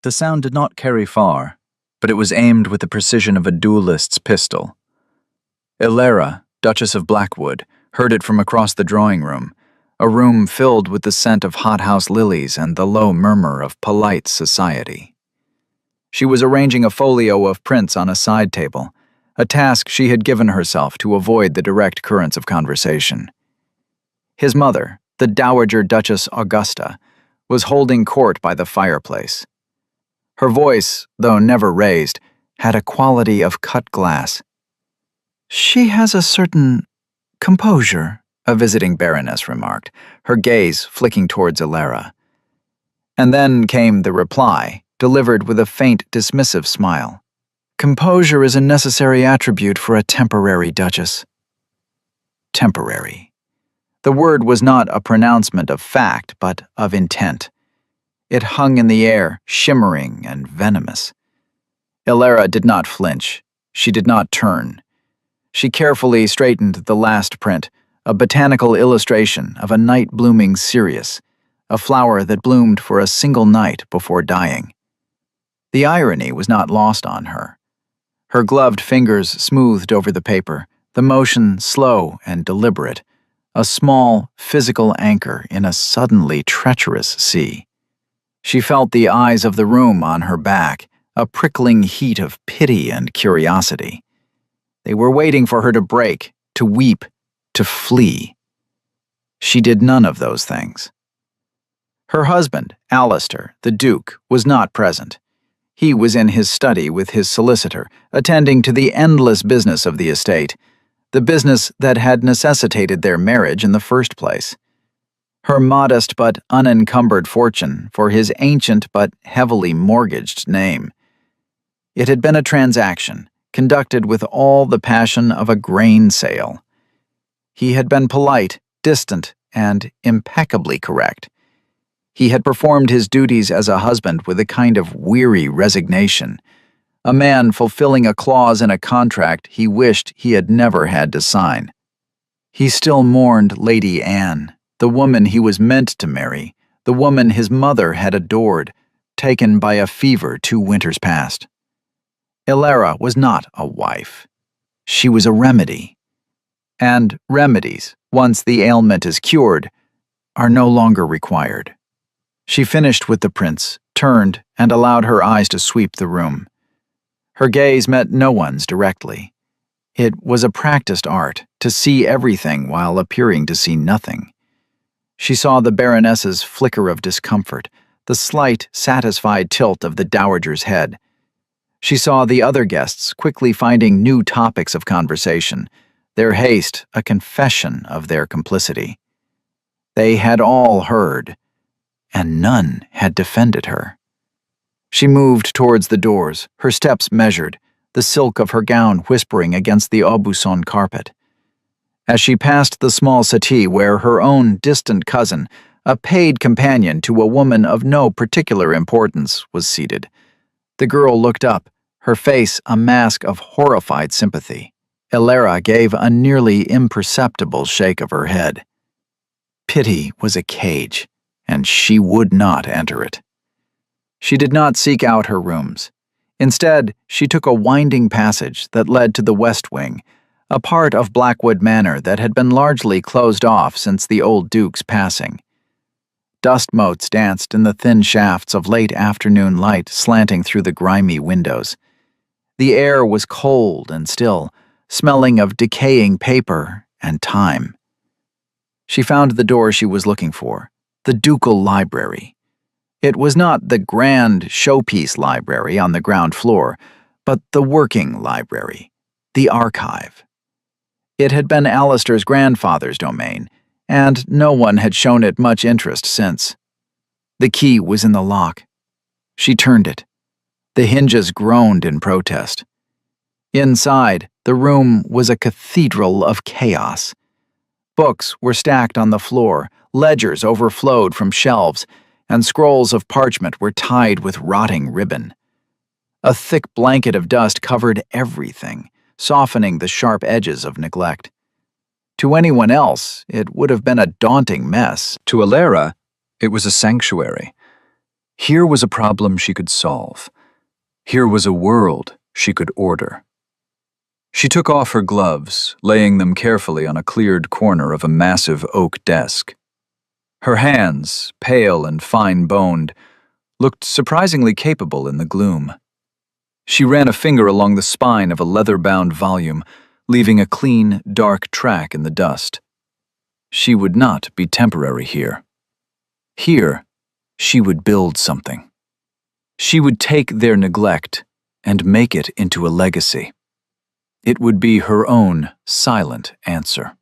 The sound did not carry far, but it was aimed with the precision of a duelist's pistol. Ilera, Duchess of Blackwood, heard it from across the drawing room, a room filled with the scent of hothouse lilies and the low murmur of polite society. She was arranging a folio of prints on a side table, a task she had given herself to avoid the direct currents of conversation. His mother, the Dowager Duchess Augusta, was holding court by the fireplace. Her voice, though never raised, had a quality of cut glass. "She has a certain composure," a visiting baroness remarked, her gaze flicking towards Ilera. And then came the reply, delivered with a faint, dismissive smile. "Composure is a necessary attribute for a temporary duchess." Temporary. The word was not a pronouncement of fact, but of intent. It hung in the air, shimmering and venomous. Ilera did not flinch. She did not turn. She carefully straightened the last print, a botanical illustration of a night-blooming cereus, a flower that bloomed for a single night before dying. The irony was not lost on her. Her gloved fingers smoothed over the paper, the motion slow and deliberate, a small, physical anchor in a suddenly treacherous sea. She felt the eyes of the room on her back, a prickling heat of pity and curiosity. They were waiting for her to break, to weep, to flee. She did none of those things. Her husband, Alistair, the Duke, was not present. He was in his study with his solicitor, attending to the endless business of the estate, the business that had necessitated their marriage in the first place. Her modest but unencumbered fortune for his ancient but heavily mortgaged name. It had been a transaction, conducted with all the passion of a grain sale. He had been polite, distant, and impeccably correct. He had performed his duties as a husband with a kind of weary resignation, a man fulfilling a clause in a contract he wished he had never had to sign. He still mourned Lady Anne, the woman he was meant to marry, the woman his mother had adored, taken by a fever 2 winters past. Ilera was not a wife. She was a remedy. And remedies, once the ailment is cured, are no longer required. She finished with the prints, turned, and allowed her eyes to sweep the room. Her gaze met no one's directly. It was a practiced art to see everything while appearing to see nothing. She saw the baroness's flicker of discomfort, the slight, satisfied tilt of the dowager's head. She saw the other guests quickly finding new topics of conversation, their haste a confession of their complicity. They had all heard, and none had defended her. She moved towards the doors, her steps measured, the silk of her gown whispering against the Aubusson carpet. As she passed the small settee where her own distant cousin, a paid companion to a woman of no particular importance, was seated, the girl looked up, her face a mask of horrified sympathy. Ilera gave a nearly imperceptible shake of her head. Pity was a cage, and she would not enter it. She did not seek out her rooms. Instead, she took a winding passage that led to the West Wing, a part of Blackwood Manor that had been largely closed off since the old Duke's passing. Dust motes danced in the thin shafts of late afternoon light slanting through the grimy windows. The air was cold and still, smelling of decaying paper and time. She found the door she was looking for, the ducal library. It was not the grand showpiece library on the ground floor, but the working library, the archive. It had been Alistair's grandfather's domain, and no one had shown it much interest since. The key was in the lock. She turned it. The hinges groaned in protest. Inside, the room was a cathedral of chaos. Books were stacked on the floor, ledgers overflowed from shelves, and scrolls of parchment were tied with rotting ribbon. A thick blanket of dust covered everything, softening the sharp edges of neglect. To anyone else, it would have been a daunting mess. To Ilera, it was a sanctuary. Here was a problem she could solve. Here was a world she could order. She took off her gloves, laying them carefully on a cleared corner of a massive oak desk. Her hands, pale and fine-boned, looked surprisingly capable in the gloom. She ran a finger along the spine of a leather-bound volume, leaving a clean, dark track in the dust. She would not be temporary here. Here, she would build something. She would take their neglect and make it into a legacy. It would be her own silent answer.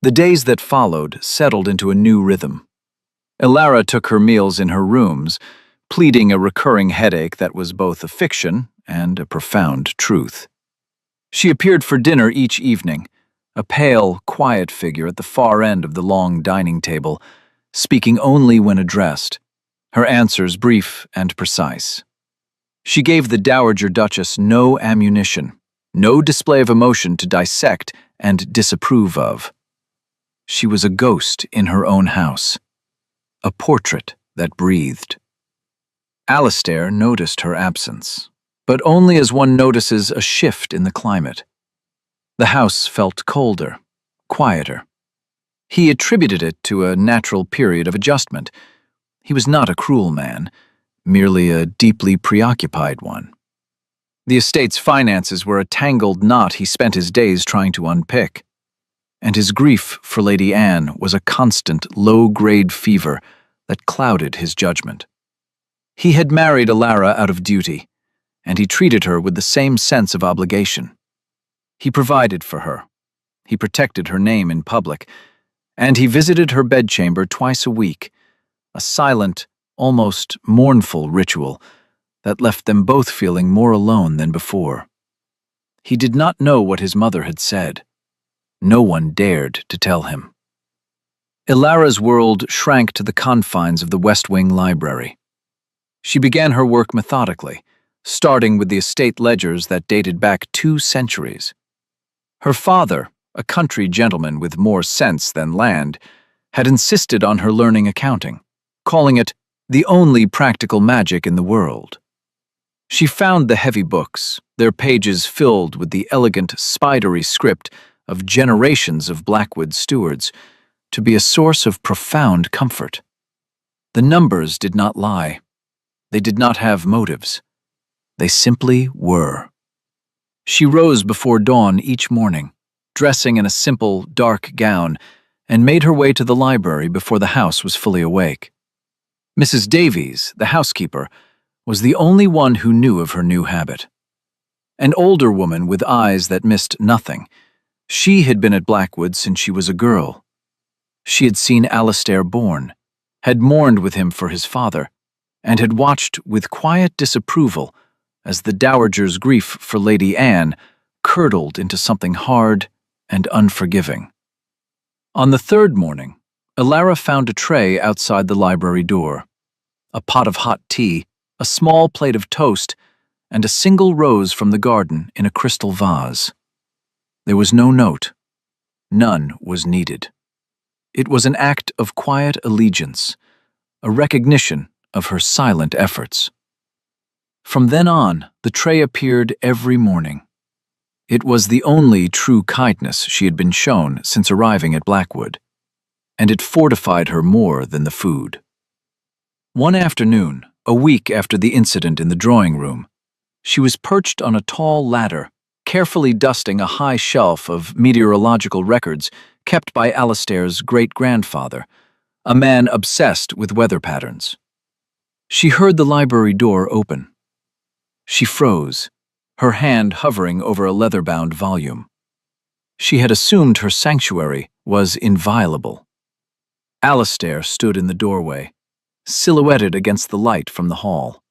The days that followed settled into a new rhythm. Elara took her meals in her rooms, pleading a recurring headache that was both a fiction and a profound truth. She appeared for dinner each evening, a pale, quiet figure at the far end of the long dining table, speaking only when addressed, her answers brief and precise. She gave the Dowager Duchess no ammunition, no display of emotion to dissect and disapprove of. She was a ghost in her own house, a portrait that breathed. Alastair noticed her absence, but only as one notices a shift in the climate. The house felt colder, quieter. He attributed it to a natural period of adjustment. He was not a cruel man, merely a deeply preoccupied one. The estate's finances were a tangled knot he spent his days trying to unpick, and his grief for Lady Anne was a constant, low-grade fever that clouded his judgment. He had married Elara out of duty, and he treated her with the same sense of obligation. He provided for her, he protected her name in public, and he visited her bedchamber twice a week, a silent, almost mournful ritual that left them both feeling more alone than before. He did not know what his mother had said. No one dared to tell him. Elara's world shrank to the confines of the West Wing library. She began her work methodically, starting with the estate ledgers that dated back 2 centuries. Her father, a country gentleman with more sense than land, had insisted on her learning accounting, calling it the only practical magic in the world. She found the heavy books, their pages filled with the elegant, spidery script of generations of Blackwood stewards, to be a source of profound comfort. The numbers did not lie. They did not have motives. They simply were. She rose before dawn each morning, dressing in a simple, dark gown, and made her way to the library before the house was fully awake. Mrs. Davies, the housekeeper, was the only one who knew of her new habit. An older woman with eyes that missed nothing, she had been at Blackwood since she was a girl. She had seen Alastair born, had mourned with him for his father, and had watched with quiet disapproval as the Dowager's grief for Lady Anne curdled into something hard and unforgiving. On the 3rd morning, Elara found a tray outside the library door, a pot of hot tea, a small plate of toast, and a single rose from the garden in a crystal vase. There was no note. None was needed. It was an act of quiet allegiance, a recognition of her silent efforts. From then on, the tray appeared every morning. It was the only true kindness she had been shown since arriving at Blackwood, and it fortified her more than the food. One afternoon, a week after the incident in the drawing room, she was perched on a tall ladder, carefully dusting a high shelf of meteorological records kept by Alastair's great-grandfather, a man obsessed with weather patterns. She heard the library door open. She froze, her hand hovering over a leather-bound volume. She had assumed her sanctuary was inviolable. Alastair stood in the doorway, silhouetted against the light from the hall.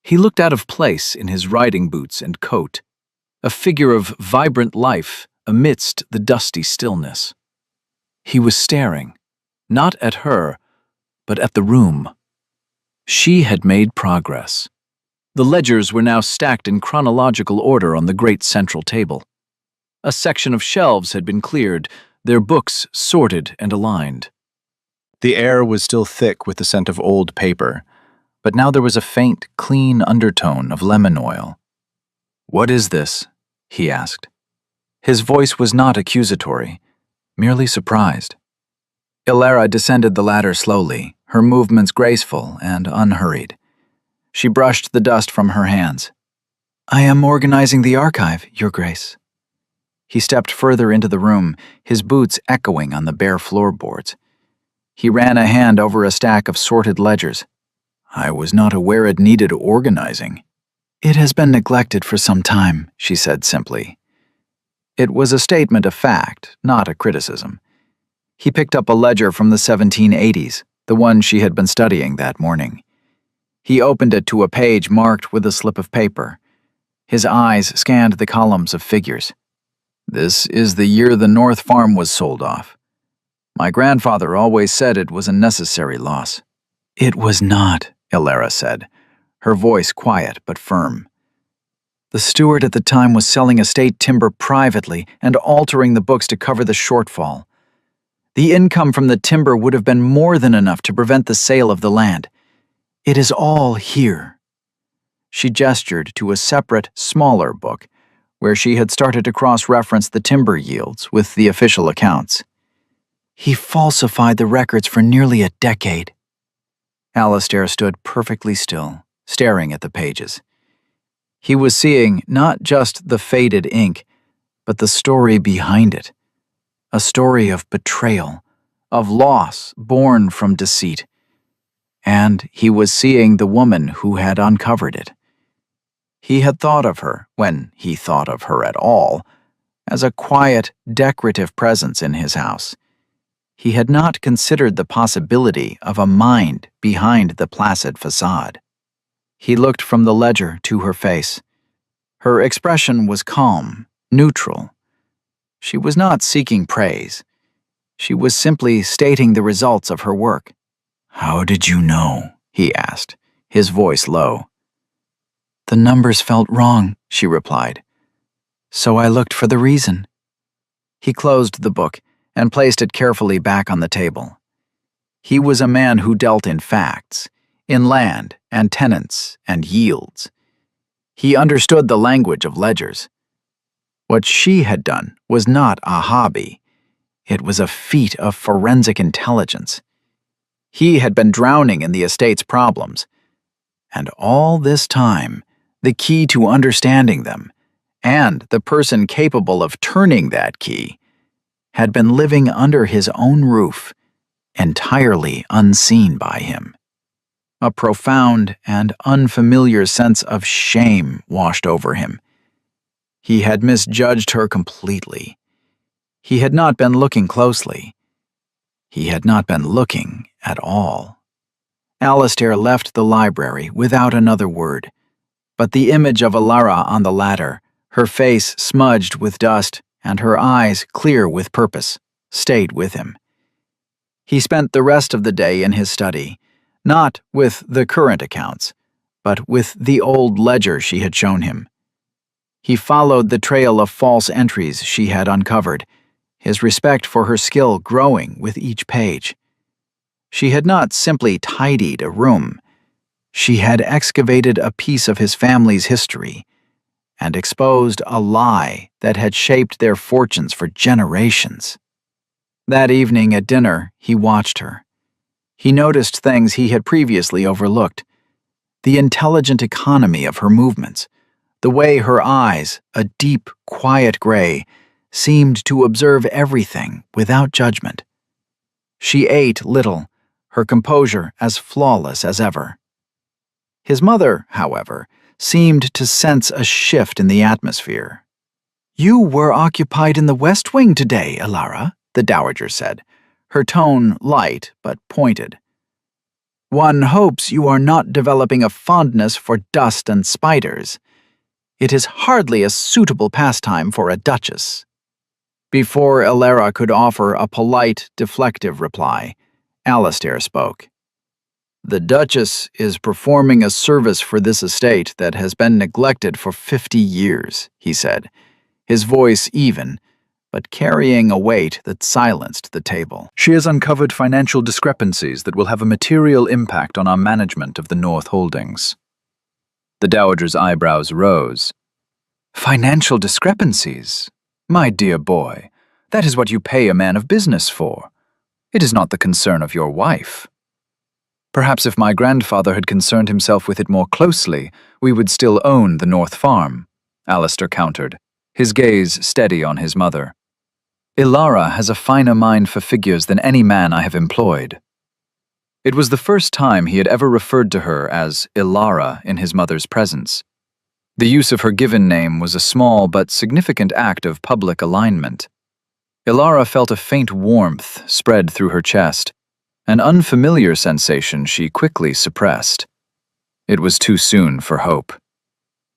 He looked out of place in his riding boots and coat, a figure of vibrant life amidst the dusty stillness. He was staring, not at her, but at the room. She had made progress. The ledgers were now stacked in chronological order on the great central table. A section of shelves had been cleared, their books sorted and aligned. The air was still thick with the scent of old paper, but now there was a faint, clean undertone of lemon oil. "What is this?" he asked. His voice was not accusatory, merely surprised. Ilara descended the ladder slowly, her movements graceful and unhurried. She brushed the dust from her hands. "I am organizing the archive, Your Grace." He stepped further into the room, his boots echoing on the bare floorboards. He ran a hand over a stack of sorted ledgers. "I was not aware it needed organizing." "It has been neglected for some time," she said simply. It was a statement of fact, not a criticism. He picked up a ledger from the 1780s, the one she had been studying that morning. He opened it to a page marked with a slip of paper. His eyes scanned the columns of figures. "This is the year the North Farm was sold off. My grandfather always said it was a necessary loss." "It was not," Ilara said, her voice quiet but firm. "The steward at the time was selling estate timber privately and altering the books to cover the shortfall. The income from the timber would have been more than enough to prevent the sale of the land. It is all here." She gestured to a separate, smaller book, where she had started to cross-reference the timber yields with the official accounts. "He falsified the records for nearly a decade." Alistair stood perfectly still, staring at the pages. He was seeing not just the faded ink, but the story behind it. A story of betrayal, of loss born from deceit. And he was seeing the woman who had uncovered it. He had thought of her, when he thought of her at all, as a quiet, decorative presence in his house. He had not considered the possibility of a mind behind the placid facade. He looked from the ledger to her face. Her expression was calm, neutral. She was not seeking praise. She was simply stating the results of her work. "How did you know?" he asked, his voice low. "The numbers felt wrong," she replied. "So I looked for the reason." He closed the book and placed it carefully back on the table. He was a man who dealt in facts, in land and tenants and yields. He understood the language of ledgers. What she had done was not a hobby. It was a feat of forensic intelligence. He had been drowning in the estate's problems, and all this time, the key to understanding them, and the person capable of turning that key, had been living under his own roof, entirely unseen by him. A profound and unfamiliar sense of shame washed over him. He had misjudged her completely. He had not been looking closely. He had not been looking at all. Alistair left the library without another word, but the image of Ilara on the ladder, her face smudged with dust and her eyes clear with purpose, stayed with him. He spent the rest of the day in his study, not with the current accounts, but with the old ledger she had shown him. He followed the trail of false entries she had uncovered, his respect for her skill growing with each page. She had not simply tidied a room. She had excavated a piece of his family's history and exposed a lie that had shaped their fortunes for generations. That evening at dinner, he watched her. He noticed things he had previously overlooked. The intelligent economy of her movements, the way her eyes, a deep, quiet gray, seemed to observe everything without judgment. She ate little, her composure as flawless as ever. His mother, however, seemed to sense a shift in the atmosphere. "You were occupied in the West Wing today, Ilara," the dowager said, her tone light but pointed. "One hopes you are not developing a fondness for dust and spiders. It is hardly a suitable pastime for a duchess." Before Ilara could offer a polite, deflective reply, Alistair spoke. "The Duchess is performing a service for this estate that has been neglected for 50 years, he said, his voice even, but carrying a weight that silenced the table. She has uncovered financial discrepancies that will have a material impact on our management of the North holdings. The Dowager's eyebrows rose. Financial discrepancies? My dear boy, that is what you pay a man of business for. It is not the concern of your wife. Perhaps if my grandfather had concerned himself with it more closely, we would still own the North Farm, Alistair countered, his gaze steady on his mother. Ilara has a finer mind for figures than any man I have employed. It was the first time he had ever referred to her as Ilara in his mother's presence. The use of her given name was a small but significant act of public alignment. Ilara felt a faint warmth spread through her chest, an unfamiliar sensation she quickly suppressed. It was too soon for hope.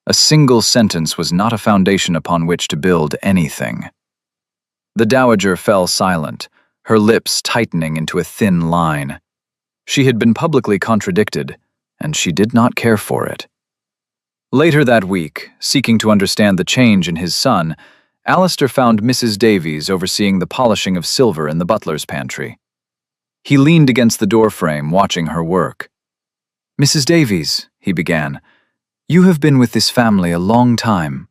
A single sentence was not a foundation upon which to build anything. The Dowager fell silent, her lips tightening into a thin line. She had been publicly contradicted, and she did not care for it. Later that week, seeking to understand the change in his son, Alistair found Mrs. Davies overseeing the polishing of silver in the butler's pantry. He leaned against the doorframe, watching her work. "Mrs. Davies," he began, "you have been with this family a long time."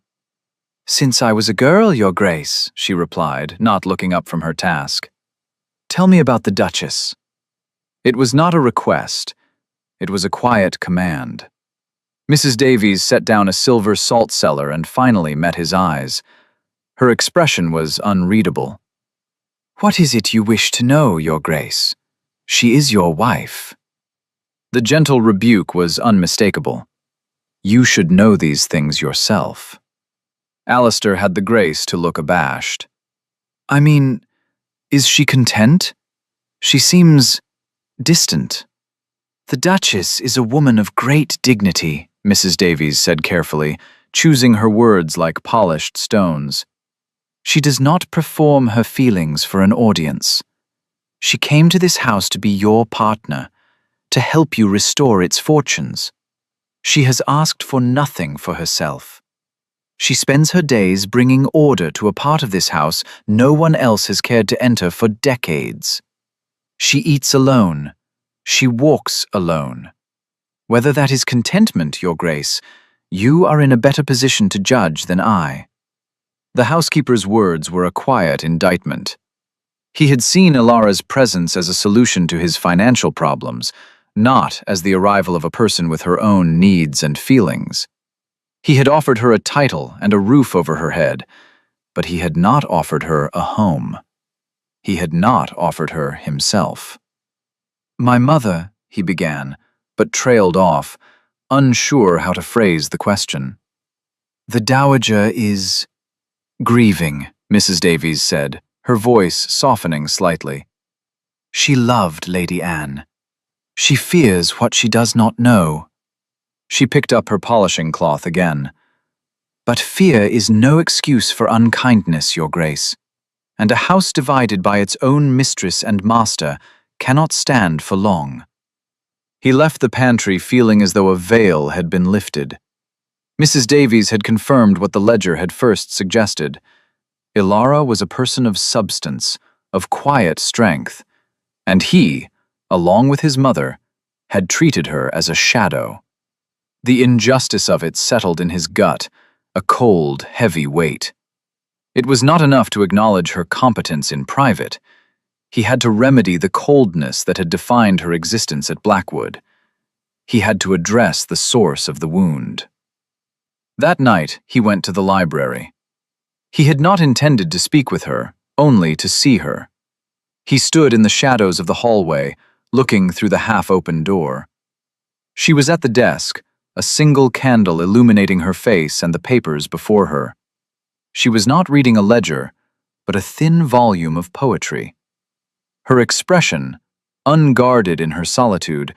"Since I was a girl, Your Grace," she replied, not looking up from her task. "Tell me about the Duchess." It was not a request. It was a quiet command. Mrs. Davies set down a silver salt cellar and finally met his eyes. Her expression was unreadable. "What is it you wish to know, Your Grace? She is your wife." The gentle rebuke was unmistakable. "You should know these things yourself." Alistair had the grace to look abashed. "I mean, is she content? She seems distant." "The Duchess is a woman of great dignity," Mrs. Davies said carefully, choosing her words like polished stones. "She does not perform her feelings for an audience. She came to this house to be your partner, to help you restore its fortunes. She has asked for nothing for herself. She spends her days bringing order to a part of this house no one else has cared to enter for decades. She eats alone. She walks alone. Whether that is contentment, Your Grace, you are in a better position to judge than I." The housekeeper's words were a quiet indictment. He had seen Ilara's presence as a solution to his financial problems, not as the arrival of a person with her own needs and feelings. He had offered her a title and a roof over her head, but he had not offered her a home. He had not offered her himself. "My mother," he began, but trailed off, unsure how to phrase the question. "The Dowager is grieving," Mrs. Davies said, her voice softening slightly. "She loved Lady Anne. She fears what she does not know." She picked up her polishing cloth again. "But fear is no excuse for unkindness, Your Grace, and a house divided by its own mistress and master cannot stand for long." He left the pantry feeling as though a veil had been lifted. Mrs. Davies had confirmed what the ledger had first suggested. Ilara was a person of substance, of quiet strength, and he, along with his mother, had treated her as a shadow. The injustice of it settled in his gut, a cold, heavy weight. It was not enough to acknowledge her competence in private. He had to remedy the coldness that had defined her existence at Blackwood. He had to address the source of the wound. That night, he went to the library. He had not intended to speak with her, only to see her. He stood in the shadows of the hallway, looking through the half-open door. She was at the desk, a single candle illuminating her face and the papers before her. She was not reading a ledger, but a thin volume of poetry. Her expression, unguarded in her solitude,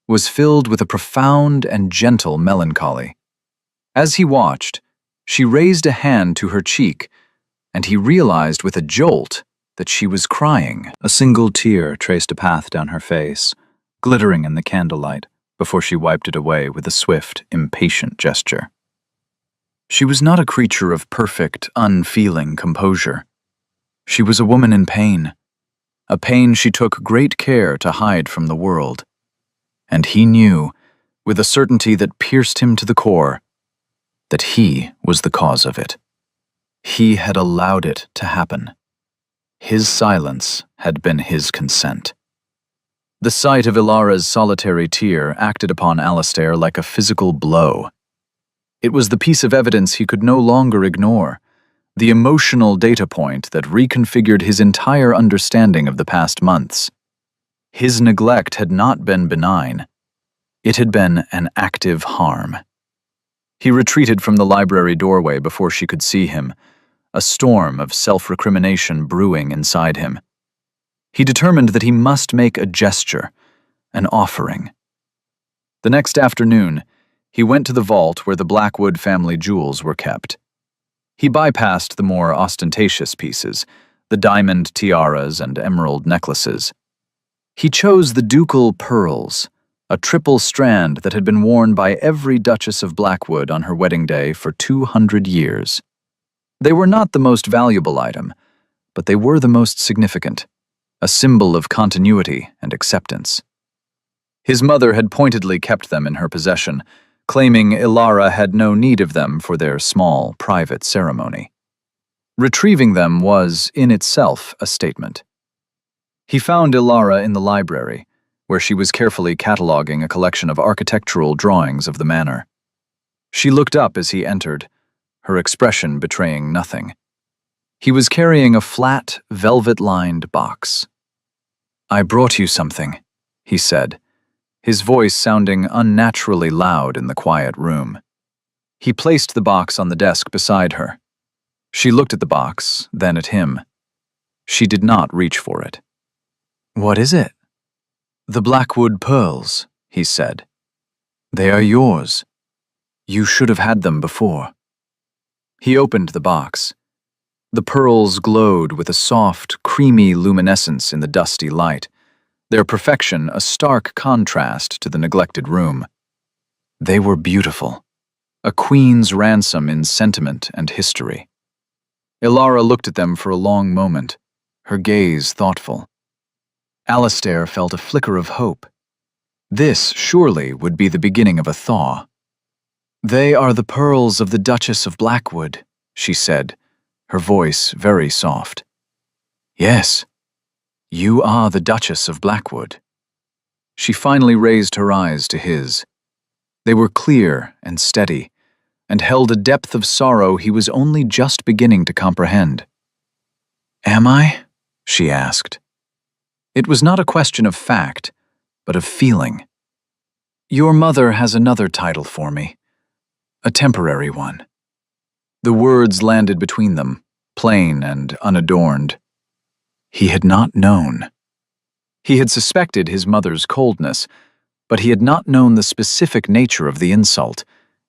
was filled with a profound and gentle melancholy. As he watched, she raised a hand to her cheek, and he realized with a jolt that she was crying. A single tear traced a path down her face, glittering in the candlelight, before she wiped it away with a swift, impatient gesture. She was not a creature of perfect, unfeeling composure. She was a woman in pain, a pain she took great care to hide from the world. And he knew, with a certainty that pierced him to the core, that he was the cause of it. He had allowed it to happen. His silence had been his consent. The sight of Ilara's solitary tear acted upon Alistair like a physical blow. It was the piece of evidence he could no longer ignore, the emotional data point that reconfigured his entire understanding of the past months. His neglect had not been benign. It had been an active harm. He retreated from the library doorway before she could see him, a storm of self-recrimination brewing inside him. He determined that he must make a gesture, an offering. The next afternoon, he went to the vault where the Blackwood family jewels were kept. He bypassed the more ostentatious pieces, the diamond tiaras and emerald necklaces. He chose the ducal pearls, a triple strand that had been worn by every Duchess of Blackwood on her wedding day for 200 years. They were not the most valuable item, but they were the most significant, a symbol of continuity and acceptance. His mother had pointedly kept them in her possession, claiming Ilara had no need of them for their small, private ceremony. Retrieving them was, in itself, a statement. He found Ilara in the library, where she was carefully cataloging a collection of architectural drawings of the manor. She looked up as he entered, her expression betraying nothing. He was carrying a flat, velvet-lined box. "I brought you something," he said, his voice sounding unnaturally loud in the quiet room. He placed the box on the desk beside her. She looked at the box, then at him. She did not reach for it. "What is it?" "The Blackwood pearls," he said. "They are yours. You should have had them before." He opened the box. The pearls glowed with a soft, creamy luminescence in the dusty light, their perfection a stark contrast to the neglected room. They were beautiful, a queen's ransom in sentiment and history. Ilara looked at them for a long moment, her gaze thoughtful. Alistair felt a flicker of hope. This, surely, would be the beginning of a thaw. "They are the pearls of the Duchess of Blackwood," she said, her voice very soft. "Yes, you are the Duchess of Blackwood." She finally raised her eyes to his. They were clear and steady, and held a depth of sorrow he was only just beginning to comprehend. "Am I?" she asked. It was not a question of fact, but of feeling. "Your mother has another title for me, a temporary one." The words landed between them, plain and unadorned. He had not known. He had suspected his mother's coldness, but he had not known the specific nature of the insult,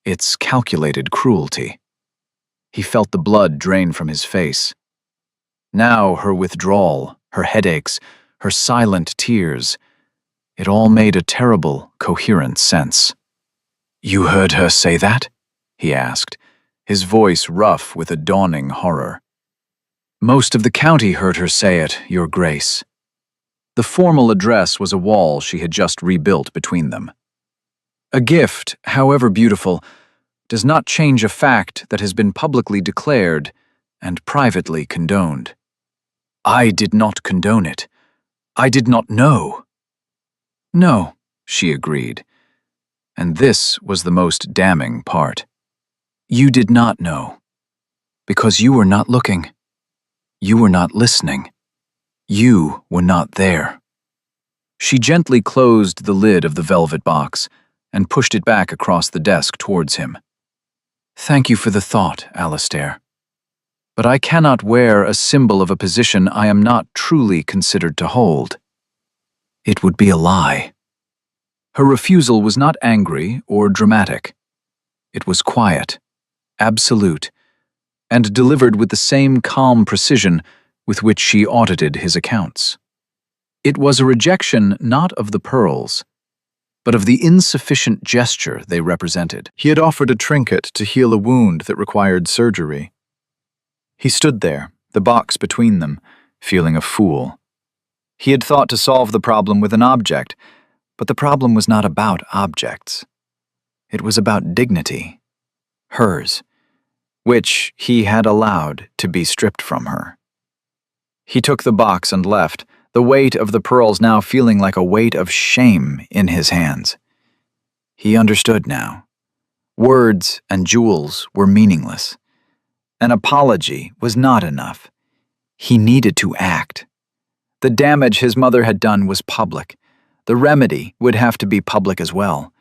its calculated cruelty. He felt the blood drain from his face. Now her withdrawal, her headaches, her silent tears, it all made a terrible, coherent sense. "You heard her say that?" he asked, his voice rough with a dawning horror. "Most of the county heard her say it, Your Grace." The formal address was a wall she had just rebuilt between them. A gift, however beautiful, does not change a fact that has been publicly declared and privately condoned. "I did not condone it. I did not know." "No," she agreed, and this was the most damning part. "You did not know, because you were not looking. You were not listening. You were not there." She gently closed the lid of the velvet box and pushed it back across the desk towards him. "Thank you for the thought, Alistair. But I cannot wear a symbol of a position I am not truly considered to hold. It would be a lie." Her refusal was not angry or dramatic. It was quiet, absolute, and delivered with the same calm precision with which she audited his accounts. It was a rejection not of the pearls, but of the insufficient gesture they represented. He had offered a trinket to heal a wound that required surgery. He stood there, the box between them, feeling a fool. He had thought to solve the problem with an object, but the problem was not about objects. It was about dignity, hers, which he had allowed to be stripped from her. He took the box and left, the weight of the pearls now feeling like a weight of shame in his hands. He understood now. Words and jewels were meaningless. An apology was not enough. He needed to act. The damage his mother had done was public. The remedy would have to be public as well.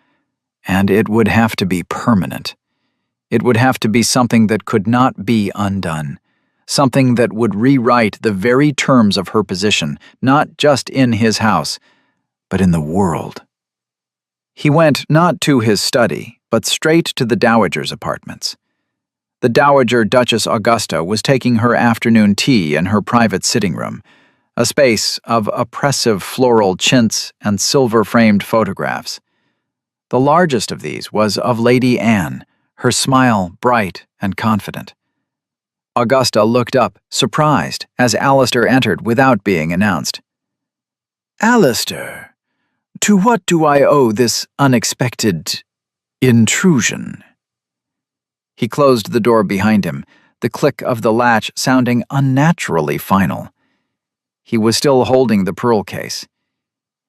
And it would have to be permanent. It would have to be something that could not be undone. Something that would rewrite the very terms of her position, not just in his house, but in the world. He went not to his study, but straight to the dowager's apartments. The Dowager Duchess Augusta was taking her afternoon tea in her private sitting room, a space of oppressive floral chintz and silver-framed photographs. The largest of these was of Lady Anne, her smile bright and confident. Augusta looked up, surprised, as Alistair entered without being announced. "Alistair, to what do I owe this unexpected intrusion?" He closed the door behind him, the click of the latch sounding unnaturally final. He was still holding the pearl case.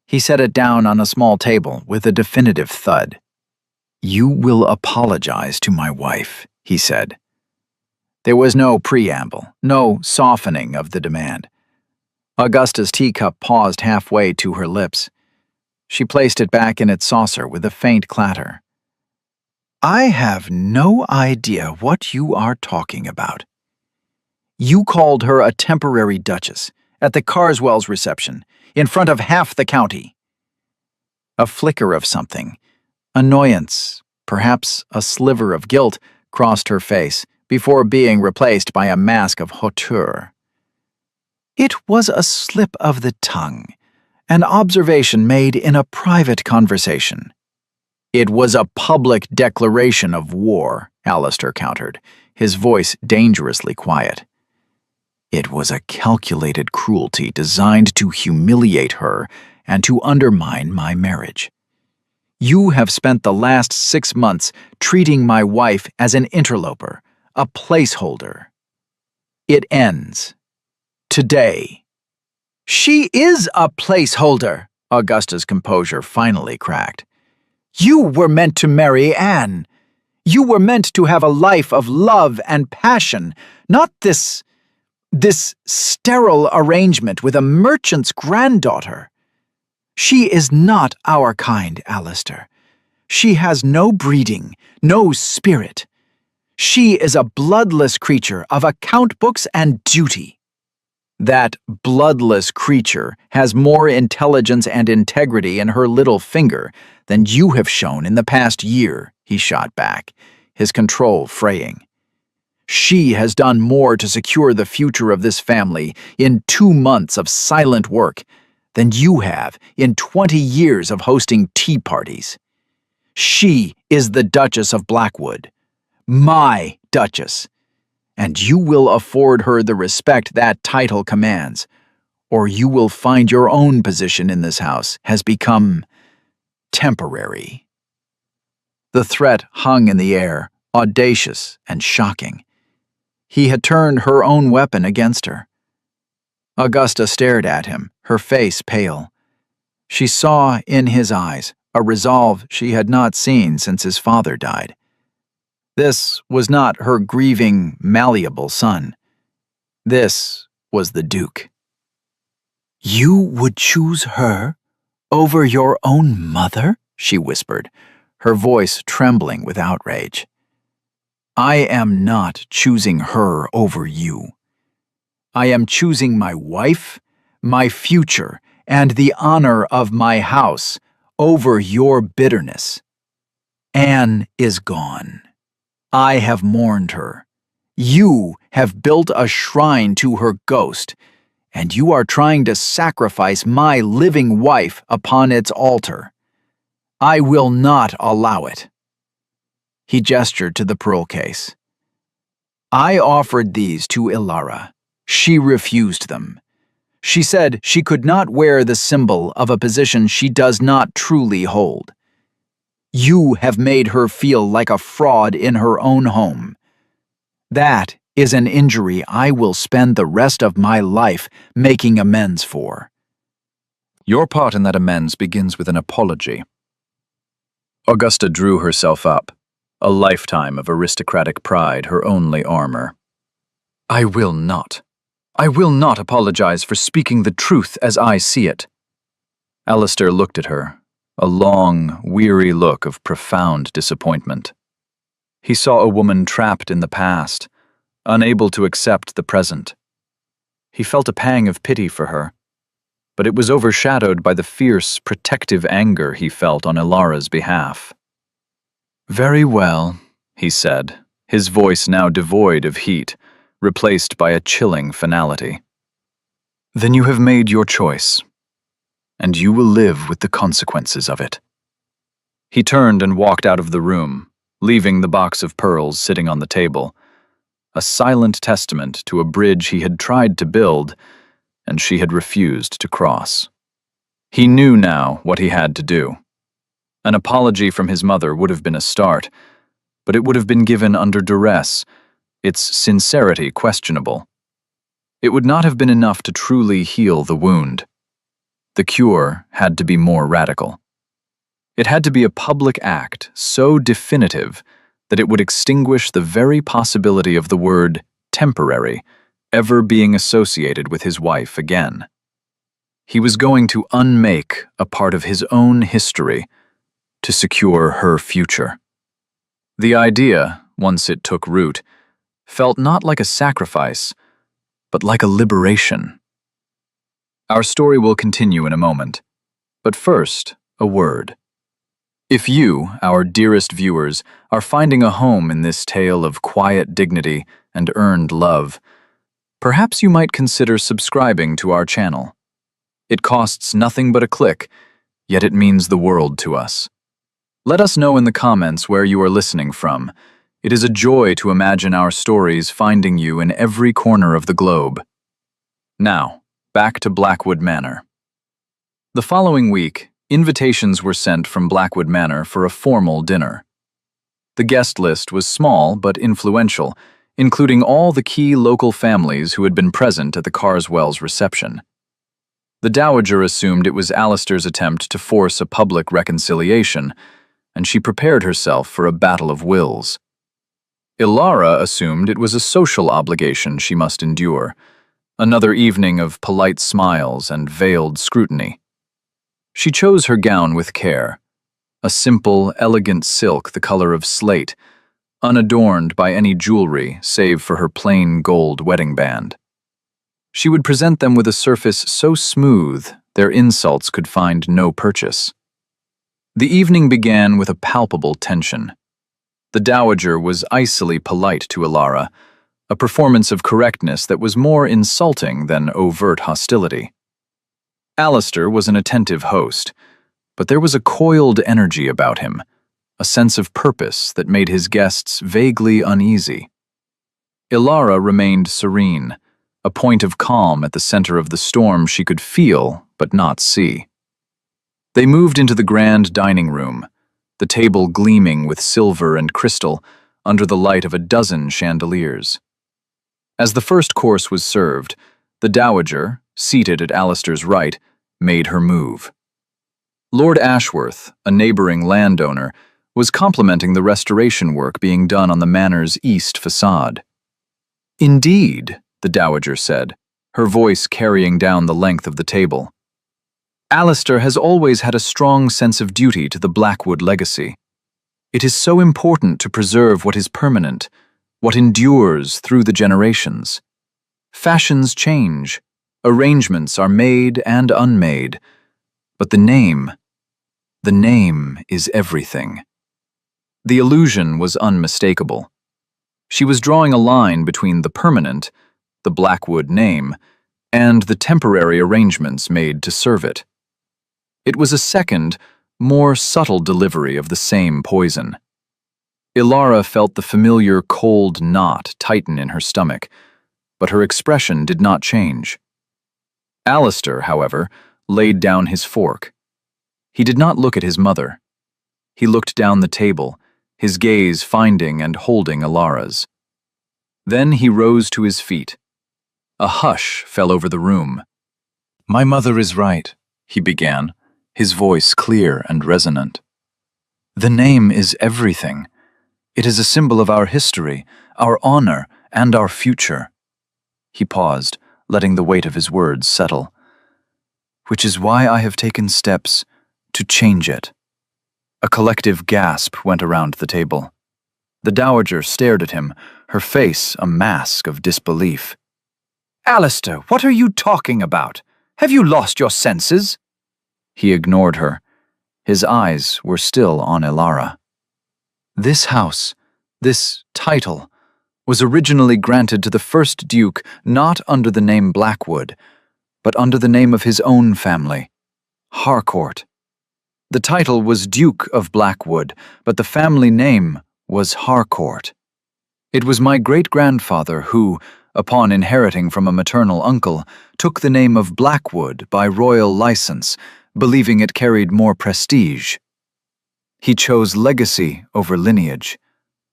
He set it down on a small table with a definitive thud. "You will apologize to my wife," he said. There was no preamble, no softening of the demand. Augusta's teacup paused halfway to her lips. She placed it back in its saucer with a faint clatter. "I have no idea what you are talking about. You called her a temporary duchess at the Carswells' reception, in front of half the county." A flicker of something, annoyance, perhaps a sliver of guilt, crossed her face before being replaced by a mask of hauteur. "It was a slip of the tongue, an observation made in a private conversation." "It was a public declaration of war," Alistair countered, his voice dangerously quiet. "It was a calculated cruelty designed to humiliate her and to undermine my marriage. You have spent the last 6 months treating my wife as an interloper, a placeholder. It ends. Today." "She is a placeholder," Augusta's composure finally cracked. "You were meant to marry Anne. You were meant to have a life of love and passion, not this sterile arrangement with a merchant's granddaughter. She is not our kind, Alistair. She has no breeding, no spirit. She is a bloodless creature of account books and duty." "That bloodless creature has more intelligence and integrity in her little finger than you have shown in the past year," he shot back, his control fraying. "She has done more to secure the future of this family in 2 months of silent work than you have in 20 years of hosting tea parties. She is the Duchess of Blackwood, my Duchess, and you will afford her the respect that title commands, or you will find your own position in this house has become temporary." The threat hung in the air, audacious and shocking. He had turned her own weapon against her. Augusta stared at him, her face pale. She saw in his eyes a resolve she had not seen since his father died. This was not her grieving, malleable son. This was the Duke. "You would choose her over your own mother?" she whispered, her voice trembling with outrage. "I am not choosing her over you. I am choosing my wife, my future, and the honor of my house over your bitterness. Anne is gone. I have mourned her. You have built a shrine to her ghost, and you are trying to sacrifice my living wife upon its altar. I will not allow it." He gestured to the pearl case. "I offered these to Ilara. She refused them. She said she could not wear the symbol of a position she does not truly hold. You have made her feel like a fraud in her own home. That is an injury I will spend the rest of my life making amends for. Your part in that amends begins with an apology. Augusta drew herself up, a lifetime of aristocratic pride her only armor. I will not apologize for speaking the truth as I see it. Alistair looked at her, a long, weary look of profound disappointment. He saw a woman trapped in the past, unable to accept the present. He felt a pang of pity for her, but it was overshadowed by the fierce, protective anger he felt on Ilara's behalf. Very well, he said, his voice now devoid of heat, replaced by a chilling finality. Then you have made your choice, and you will live with the consequences of it. He turned and walked out of the room, leaving the box of pearls sitting on the table, a silent testament to a bridge he had tried to build and she had refused to cross. He knew now what he had to do. An apology from his mother would have been a start, but it would have been given under duress, its sincerity questionable. It would not have been enough to truly heal the wound. The cure had to be more radical. It had to be a public act so definitive that it would extinguish the very possibility of the word temporary ever being associated with his wife again. He was going to unmake a part of his own history to secure her future. The idea, once it took root, felt not like a sacrifice, but like a liberation. Our story will continue in a moment, but first, a word. If you, our dearest viewers, are finding a home in this tale of quiet dignity and earned love, perhaps you might consider subscribing to our channel. It costs nothing but a click, yet it means the world to us. Let us know in the comments where you are listening from. It is a joy to imagine our stories finding you in every corner of the globe. Now, back to Blackwood Manor. The following week, invitations were sent from Blackwood Manor for a formal dinner. The guest list was small but influential, including all the key local families who had been present at the Carswells' reception. The Dowager assumed it was Alistair's attempt to force a public reconciliation, and she prepared herself for a battle of wills. Ilara assumed it was a social obligation she must endure, another evening of polite smiles and veiled scrutiny. She chose her gown with care, a simple, elegant silk the color of slate, unadorned by any jewelry save for her plain gold wedding band. She would present them with a surface so smooth their insults could find no purchase. The evening began with a palpable tension. The Dowager was icily polite to Ilara, a performance of correctness that was more insulting than overt hostility. Alistair was an attentive host, but there was a coiled energy about him, a sense of purpose that made his guests vaguely uneasy. Ilara remained serene, a point of calm at the center of the storm she could feel but not see. They moved into the grand dining room, the table gleaming with silver and crystal under the light of a dozen chandeliers. As the first course was served, the Dowager, seated at Alistair's right, made her move. Lord Ashworth, a neighboring landowner, was complimenting the restoration work being done on the manor's east facade. Indeed, the Dowager said, her voice carrying down the length of the table. Alistair has always had a strong sense of duty to the Blackwood legacy. It is so important to preserve what is permanent, what endures through the generations. Fashions change, arrangements are made and unmade, but the name is everything. The illusion was unmistakable. She was drawing a line between the permanent, the Blackwood name, and the temporary arrangements made to serve it. It was a second, more subtle delivery of the same poison. Ilara felt the familiar cold knot tighten in her stomach, but her expression did not change. Alistair, however, laid down his fork. He did not look at his mother. He looked down the table, his gaze finding and holding Alara's. Then he rose to his feet. A hush fell over the room. "My mother is right," he began, his voice clear and resonant. "The name is everything. It is a symbol of our history, our honor, and our future." He paused, letting the weight of his words settle. "Which is why I have taken steps to change it." A collective gasp went around the table. The dowager stared at him, her face a mask of disbelief. "Alistair, what are you talking about? Have you lost your senses?" He ignored her. His eyes were still on Alara. "This house, this title, was originally granted to the first Duke not under the name Blackwood, but under the name of his own family, Harcourt. The title was Duke of Blackwood, but the family name was Harcourt. It was my great-grandfather who, upon inheriting from a maternal uncle, took the name of Blackwood by royal license, believing it carried more prestige. He chose legacy over lineage,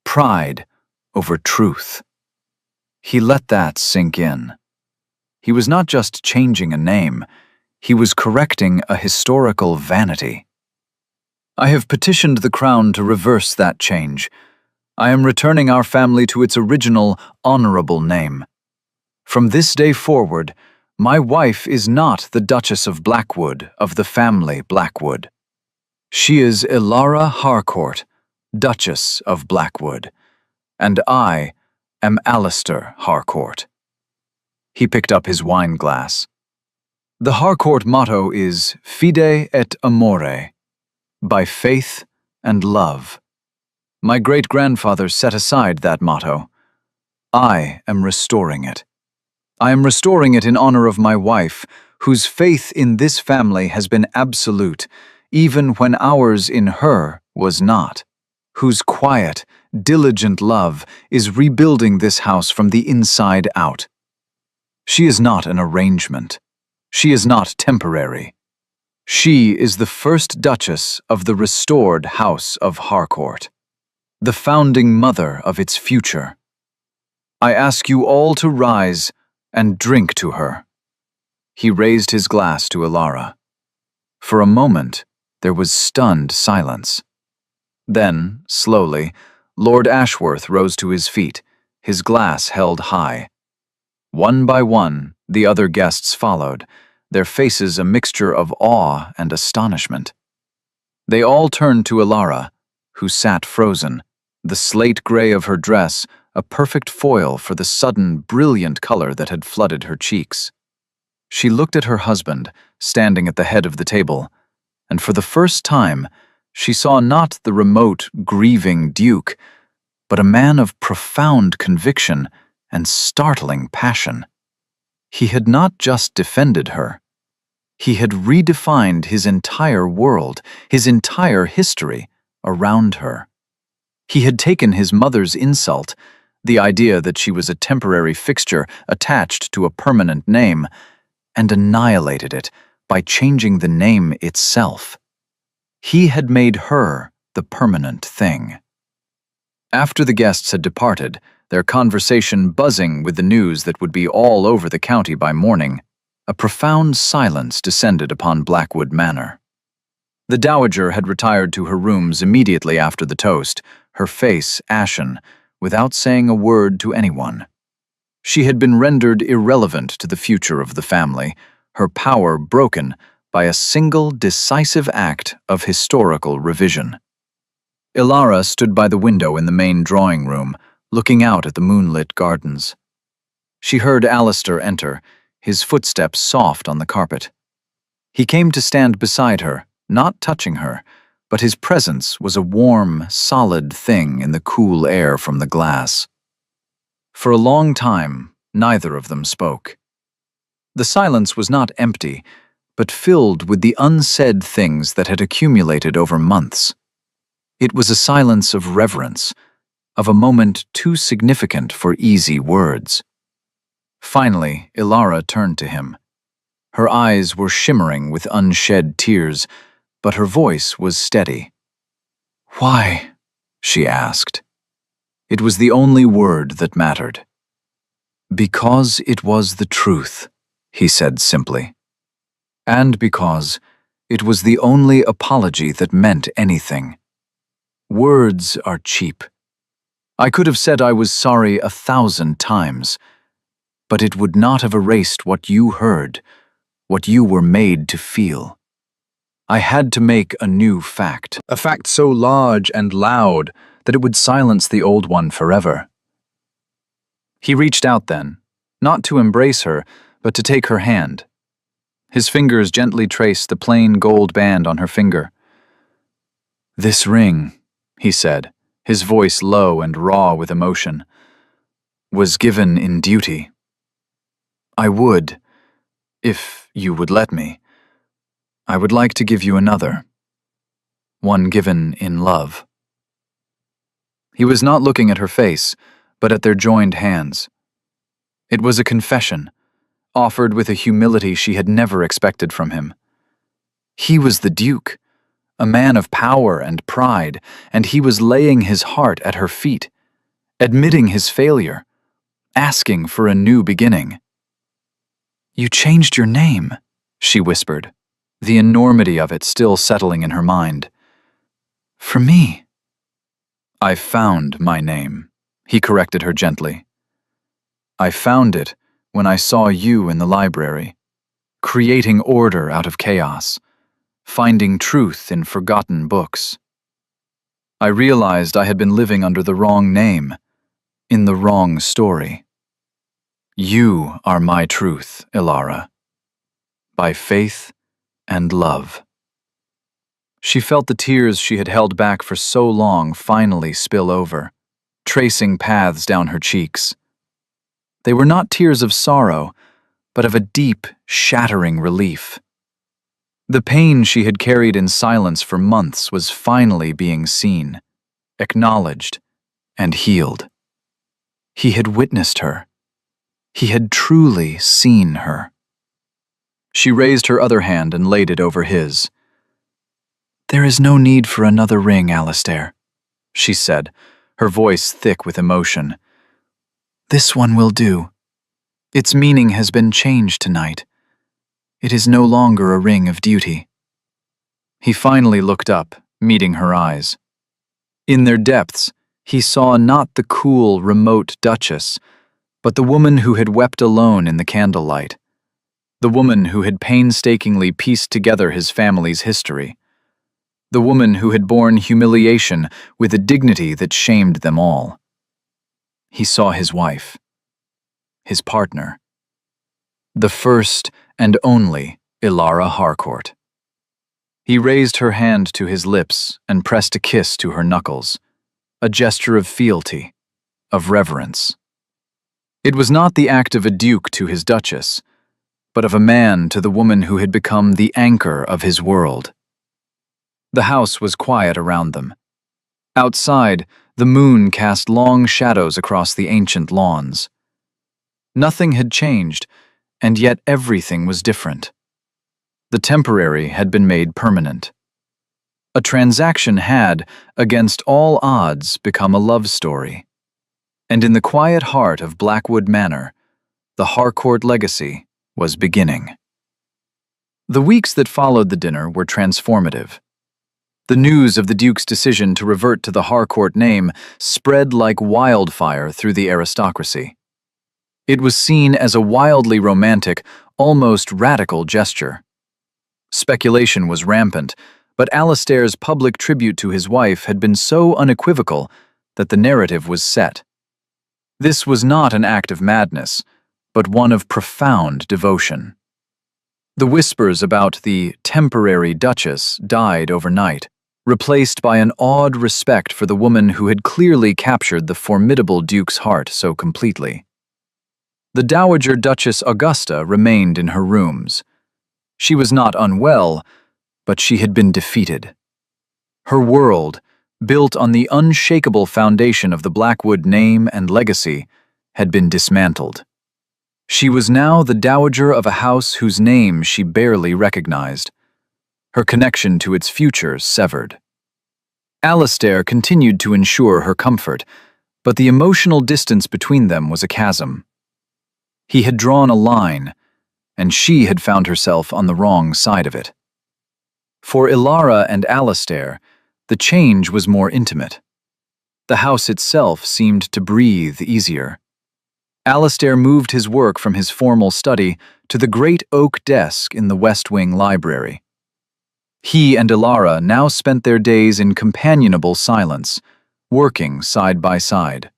pride over truth. He let that sink in. He was not just changing a name, he was correcting a historical vanity. I have petitioned the Crown to reverse that change. I am returning our family to its original, honorable name. From this day forward, my wife is not the Duchess of Blackwood of the family Blackwood. She is Alara Harcourt, Duchess of Blackwood, and I am Alistair Harcourt." He picked up his wine glass. "The Harcourt motto is Fide et Amore, by faith and love. My great-grandfather set aside that motto. I am restoring it. I am restoring it in honor of my wife, whose faith in this family has been absolute, even when ours in her was not, whose quiet, diligent love is rebuilding this house from the inside out. She is not an arrangement. She is not temporary. She is the first Duchess of the restored House of Harcourt, the founding mother of its future. I ask you all to rise and drink to her." He raised his glass to Alara. For a moment, there was stunned silence. Then, slowly, Lord Ashworth rose to his feet, his glass held high. One by one, the other guests followed, their faces a mixture of awe and astonishment. They all turned to Alara, who sat frozen, the slate gray of her dress a perfect foil for the sudden, brilliant color that had flooded her cheeks. She looked at her husband, standing at the head of the table, and for the first time, she saw not the remote, grieving Duke, but a man of profound conviction and startling passion. He had not just defended her. He had redefined his entire world, his entire history, around her. He had taken his mother's insult, the idea that she was a temporary fixture attached to a permanent name, and annihilated it by changing the name itself. He had made her the permanent thing. After the guests had departed, their conversation buzzing with the news that would be all over the county by morning, a profound silence descended upon Blackwood Manor. The dowager had retired to her rooms immediately after the toast, her face ashen, without saying a word to anyone. She had been rendered irrelevant to the future of the family, her power broken by a single decisive act of historical revision. Alara stood by the window in the main drawing room, looking out at the moonlit gardens. She heard Alistair enter, his footsteps soft on the carpet. He came to stand beside her, not touching her, but his presence was a warm, solid thing in the cool air from the glass. For a long time, neither of them spoke. The silence was not empty, but filled with the unsaid things that had accumulated over months. It was a silence of reverence, of a moment too significant for easy words. Finally, Ilara turned to him. Her eyes were shimmering with unshed tears, but her voice was steady. "Why?" she asked. It was the only word that mattered. "Because it was the truth," he said simply. "And because it was the only apology that meant anything. Words are cheap. I could have said I was sorry 1,000 times, but it would not have erased what you heard, what you were made to feel. I had to make a new fact, a fact so large and loud that it would silence the old one forever." He reached out then, not to embrace her, but to take her hand. His fingers gently traced the plain gold band on her finger. "This ring," he said, his voice low and raw with emotion, "was given in duty. I would, if you would let me, I would like to give you another, one given in love." He was not looking at her face, but at their joined hands. It was a confession, offered with a humility she had never expected from him. He was the Duke, a man of power and pride, and he was laying his heart at her feet, admitting his failure, asking for a new beginning. "You changed your name," she whispered, the enormity of it still settling in her mind. "For me." "I found my name," he corrected her gently. "I found it when I saw you in the library, creating order out of chaos, finding truth in forgotten books. I realized I had been living under the wrong name, in the wrong story. You are my truth, Ilara, by faith and love." She felt the tears she had held back for so long finally spill over, tracing paths down her cheeks. They were not tears of sorrow, but of a deep, shattering relief. The pain she had carried in silence for months was finally being seen, acknowledged, and healed. He had witnessed her. He had truly seen her. She raised her other hand and laid it over his. "There is no need for another ring, Alistair," she said, her voice thick with emotion. "This one will do. Its meaning has been changed tonight. It is no longer a ring of duty." He finally looked up, meeting her eyes. In their depths, he saw not the cool, remote Duchess, but the woman who had wept alone in the candlelight, the woman who had painstakingly pieced together his family's history, the woman who had borne humiliation with a dignity that shamed them all. He saw his wife, his partner, the first and only Ilara Harcourt. He raised her hand to his lips and pressed a kiss to her knuckles, a gesture of fealty, of reverence. It was not the act of a duke to his duchess, but of a man to the woman who had become the anchor of his world. The house was quiet around them. Outside, the moon cast long shadows across the ancient lawns. Nothing had changed, and yet everything was different. The temporary had been made permanent. A transaction had, against all odds, become a love story. And in the quiet heart of Blackwood Manor, the Harcourt legacy was beginning. The weeks that followed the dinner were transformative. The news of the Duke's decision to revert to the Harcourt name spread like wildfire through the aristocracy. It was seen as a wildly romantic, almost radical gesture. Speculation was rampant, but Alistair's public tribute to his wife had been so unequivocal that the narrative was set. This was not an act of madness, but one of profound devotion. The whispers about the temporary Duchess died overnight, replaced by an awed respect for the woman who had clearly captured the formidable Duke's heart so completely. The Dowager Duchess Augusta remained in her rooms. She was not unwell, but she had been defeated. Her world, built on the unshakable foundation of the Blackwood name and legacy, had been dismantled. She was now the dowager of a house whose name she barely recognized, her connection to its future severed. Alastair continued to ensure her comfort, but the emotional distance between them was a chasm. He had drawn a line, and she had found herself on the wrong side of it. For Ilara and Alastair, the change was more intimate. The house itself seemed to breathe easier. Alastair moved his work from his formal study to the great oak desk in the West Wing library. He and Ilara now spent their days in companionable silence, working side by side.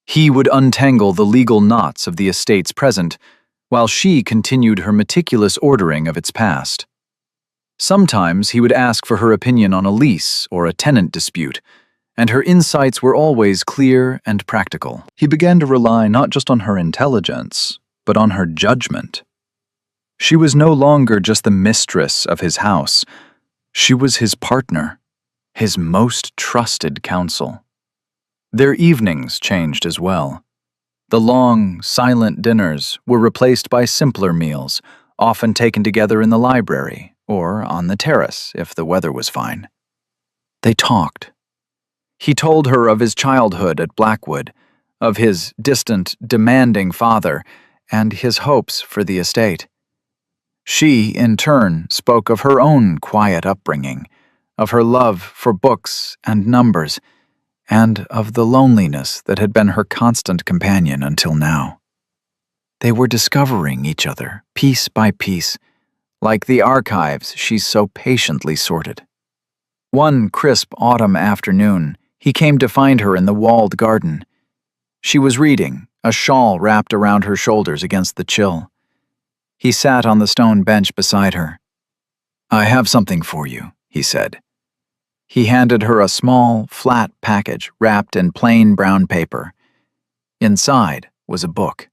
He would untangle the legal knots of the estate's present, while she continued her meticulous ordering of its past. Sometimes he would ask for her opinion on a lease or a tenant dispute, and her insights were always clear and practical. He began to rely not just on her intelligence, but on her judgment. She was no longer just the mistress of his house. She was his partner, his most trusted counsel. Their evenings changed as well. The long, silent dinners were replaced by simpler meals, often taken together in the library or on the terrace if the weather was fine. They talked. He told her of his childhood at Blackwood, of his distant, demanding father, and his hopes for the estate. She, in turn, spoke of her own quiet upbringing, of her love for books and numbers, and of the loneliness that had been her constant companion until now. They were discovering each other, piece by piece, like the archives she so patiently sorted. One crisp autumn afternoon, he came to find her in the walled garden. She was reading, a shawl wrapped around her shoulders against the chill. He sat on the stone bench beside her. "I have something for you," he said. He handed her a small, flat package wrapped in plain brown paper. Inside was a book.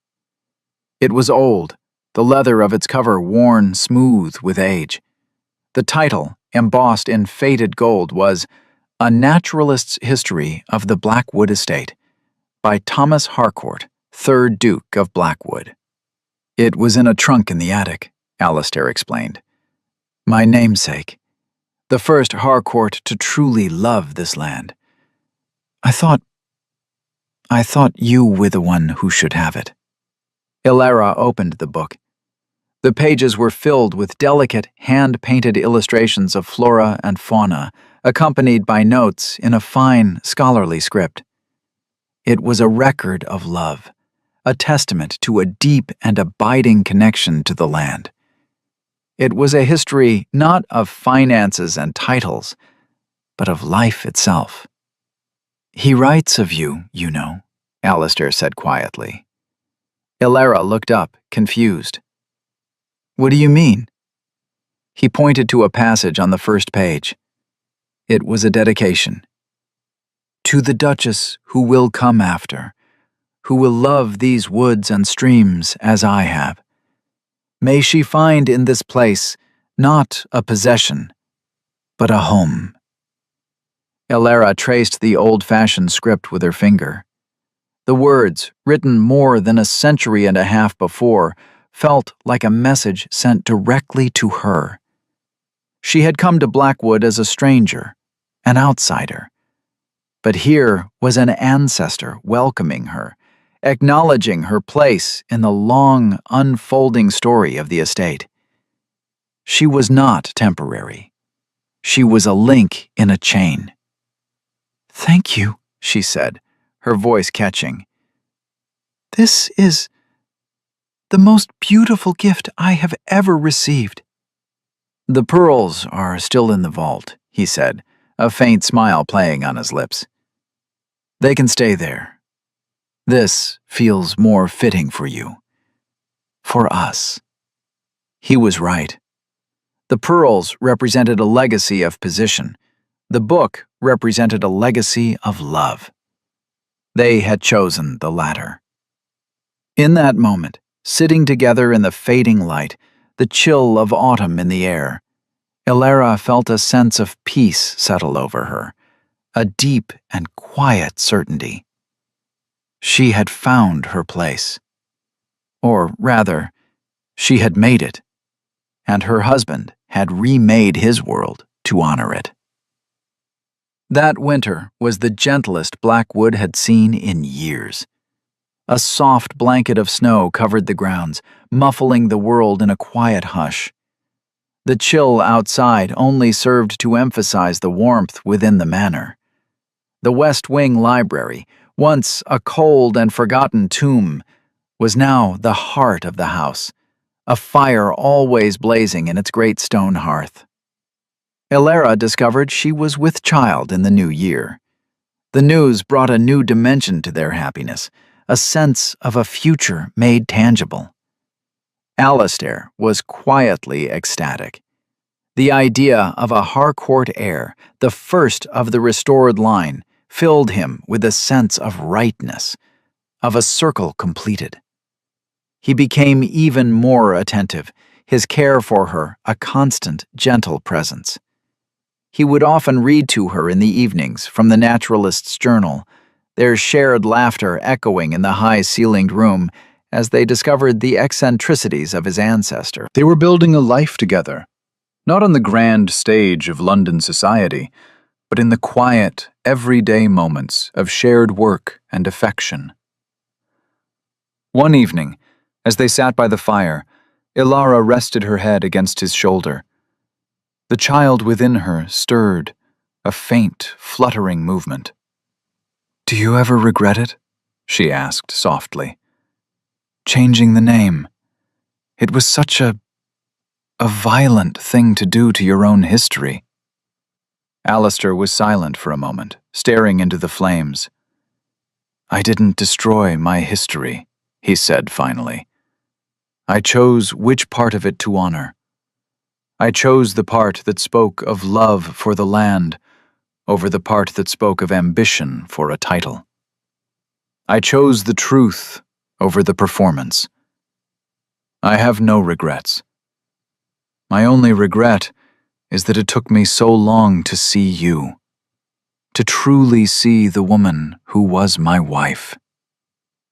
It was old, the leather of its cover worn smooth with age. The title, embossed in faded gold, was A Naturalist's History of the Blackwood Estate by Thomas Harcourt, 3rd Duke of Blackwood. "It was in a trunk in the attic," Alastair explained. "My namesake. The first Harcourt to truly love this land. I thought you were the one who should have it." Ilara opened the book. The pages were filled with delicate, hand-painted illustrations of flora and fauna, accompanied by notes in a fine, scholarly script. It was a record of love, a testament to a deep and abiding connection to the land. It was a history not of finances and titles, but of life itself. "He writes of you, you know," Alastair said quietly. Ilara looked up, confused. "What do you mean?" He pointed to a passage on the first page. It was a dedication. "To the Duchess who will come after, who will love these woods and streams as I have. May she find in this place not a possession, but a home." Ilara traced the old-fashioned script with her finger. The words, written more than a century and a half before, felt like a message sent directly to her. She had come to Blackwood as a stranger, an outsider. But here was an ancestor welcoming her, acknowledging her place in the long, unfolding story of the estate. She was not temporary. She was a link in a chain. "Thank you," she said, her voice catching. "This is the most beautiful gift I have ever received." "The pearls are still in the vault," he said, a faint smile playing on his lips. "They can stay there. This feels more fitting for you. For us." He was right. The pearls represented a legacy of position. The book represented a legacy of love. They had chosen the latter. In that moment, sitting together in the fading light, the chill of autumn in the air, Ilara felt a sense of peace settle over her, a deep and quiet certainty. She had found her place. Or rather, she had made it, and her husband had remade his world to honor it. That winter was the gentlest Blackwood had seen in years. A soft blanket of snow covered the grounds, muffling the world in a quiet hush. The chill outside only served to emphasize the warmth within the manor. The West Wing Library, once a cold and forgotten tomb, was now the heart of the house, a fire always blazing in its great stone hearth. Elara discovered she was with child in the new year. The news brought a new dimension to their happiness, a sense of a future made tangible. Alistair was quietly ecstatic. The idea of a Harcourt heir, the first of the restored line, filled him with a sense of rightness, of a circle completed. He became even more attentive, his care for her a constant, gentle presence. He would often read to her in the evenings from the naturalist's journal, their shared laughter echoing in the high-ceilinged room as they discovered the eccentricities of his ancestor. They were building a life together, not on the grand stage of London society, but in the quiet, everyday moments of shared work and affection. One evening, as they sat by the fire, Elara rested her head against his shoulder. The child within her stirred, a faint, fluttering movement. "Do you ever regret it?" she asked softly. "Changing the name. It was such a violent thing to do to your own history." Alistair was silent for a moment, staring into the flames. "I didn't destroy my history," he said finally. "I chose which part of it to honor. I chose the part that spoke of love for the land over the part that spoke of ambition for a title. I chose the truth over the performance. I have no regrets. My only regret is that it took me so long to see you, to truly see the woman who was my wife."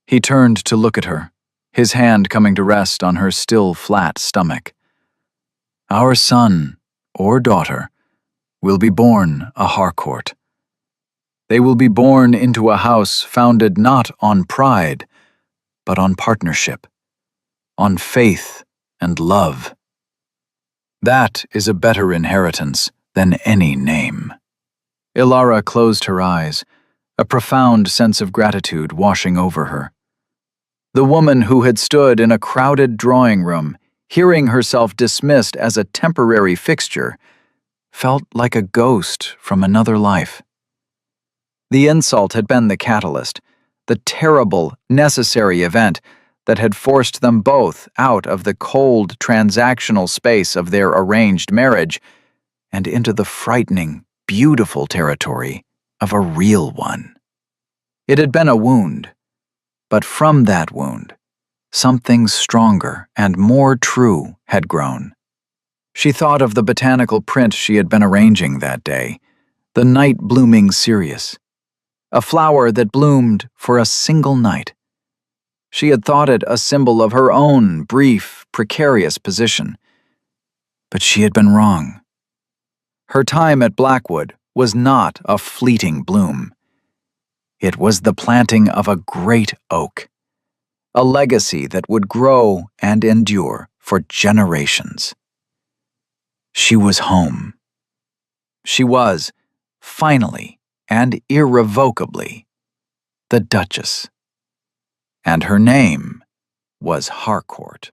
He turned to look at her, his hand coming to rest on her still flat stomach. "Our son, or daughter, will be born a Harcourt. They will be born into a house founded not on pride, but on partnership, on faith and love. That is a better inheritance than any name." Elara closed her eyes, a profound sense of gratitude washing over her. The woman who had stood in a crowded drawing room, hearing herself dismissed as a temporary fixture, felt like a ghost from another life. The insult had been the catalyst, the terrible, necessary event that had forced them both out of the cold, transactional space of their arranged marriage and into the frightening, beautiful territory of a real one. It had been a wound, but from that wound, something stronger and more true had grown. She thought of the botanical print she had been arranging that day, the night-blooming cereus, a flower that bloomed for a single night. She had thought it a symbol of her own brief, precarious position. But she had been wrong. Her time at Blackwood was not a fleeting bloom. It was the planting of a great oak, a legacy that would grow and endure for generations. She was home. She was, finally and irrevocably, the Duchess. And her name was Harcourt.